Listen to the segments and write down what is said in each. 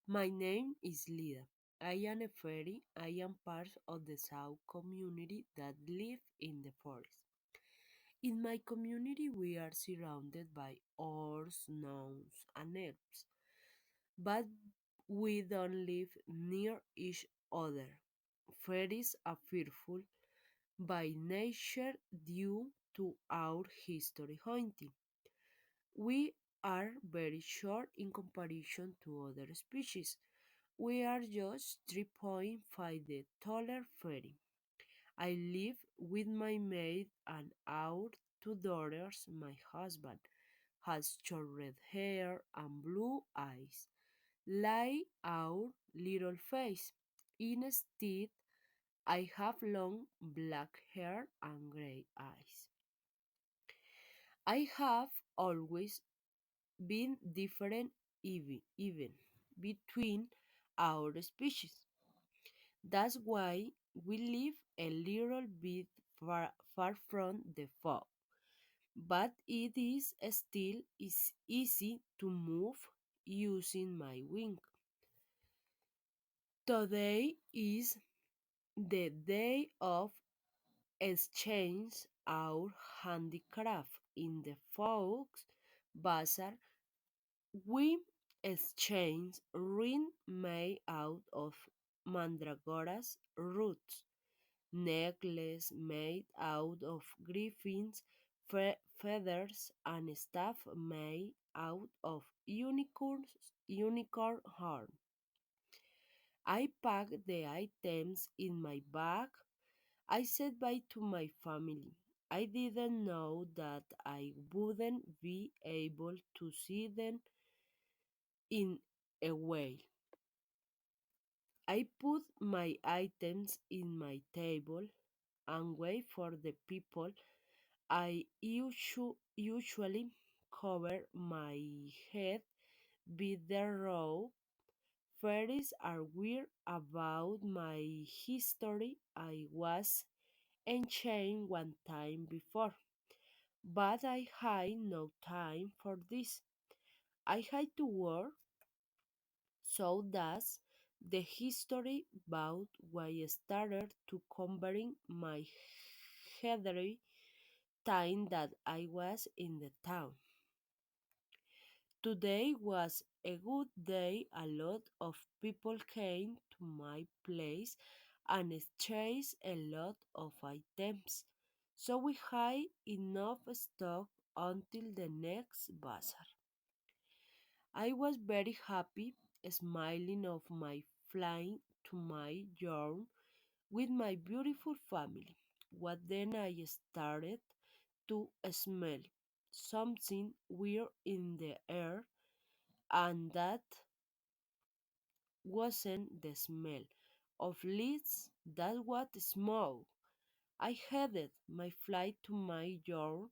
My name is Lida. I am a fairy. I am part of the South community that live in the forest. In my community, we are surrounded by orcs, gnomes, and elves, but we don't live near each other. Fairies are fearful by nature due to our history hunting. We are very short in comparison to other species. We are just 3.5 the taller fairy. I live with my maid and our two daughters. My husband has short red hair and blue eyes, like our little face. Instead, I have long black hair and gray eyes. I have always been different even between our species. That's why we live a little bit far from the fog, but it is still is easy to move using my wing. Today is the day of exchange our handicraft in the folks bazaar. We exchange ring made out of mandragora's roots, necklace made out of griffins' feathers, and staff made out of unicorn horn. I packed the items in my bag. I said bye to my family. I didn't know that I wouldn't be able to see them in a while. I put my items in my table and wait for the people. I usually cover my head with the robe. Fairies are weird about my history. I was enchained one time before, but I had no time for this. I had to work, so that's the history about why I started to covering my head time that I was in the town. Today was a good day. A lot of people came to my place and exchanged a lot of items. So we had enough stock until the next bazaar. I was very happy, smiling of my flying to my yard with my beautiful family. What then I started to smell something weird in the air, and that wasn't the smell of leaves, that was smoke. I headed my flight to my yard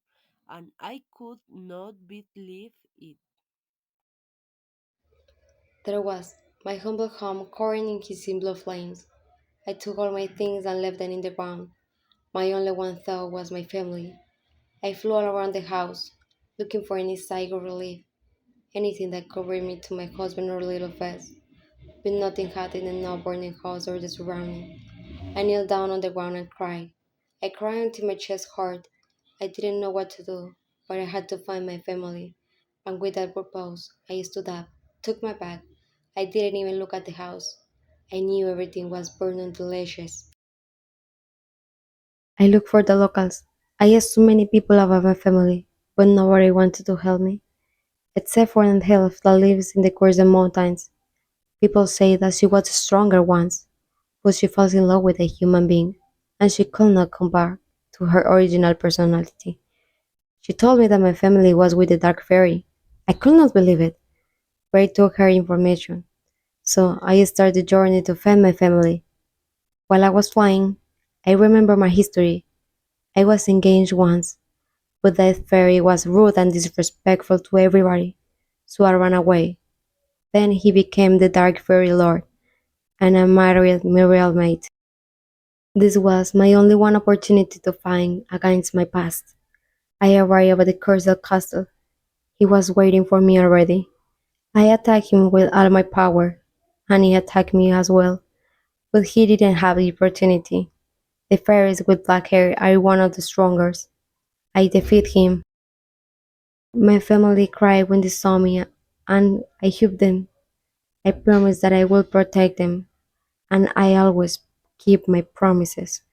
and I could not believe it. There was my humble home covered in hissing blue flames. I took all my things and left them in the ground. My only one thought was my family. I flew all around the house, looking for any sign of relief, anything that could bring me to my husband or little Fez. But nothing had in the no burning house or the surrounding. I kneeled down on the ground and cried. I cried until my chest hurt. I didn't know what to do, but I had to find my family. And with that purpose, I stood up, took my bag. I didn't even look at the house. I knew everything was burning delicious. I looked for the locals. I asked so many people about my family, but nobody wanted to help me, except for an elf that lives in the Cuerden Mountains. People say that she was stronger once, but she falls in love with a human being, and she could not come back to her original personality. She told me that my family was with the Dark Fairy. I could not believe it, but I took her information. So I started the journey to find my family. While I was flying, I remember my history. I was engaged once, but that fairy was rude and disrespectful to everybody, so I ran away. Then he became the Dark Fairy Lord, and I married Muriel Mate. This was my only one opportunity to fight against my past. I arrived at the Cursed Castle. He was waiting for me already. I attacked him with all my power. and he attacked me as well, but he didn't have the opportunity. The fairies with black hair are one of the strongest. I defeat him. My family cried when they saw me, and I hugged them. I promised that I will protect them, and I always keep my promises.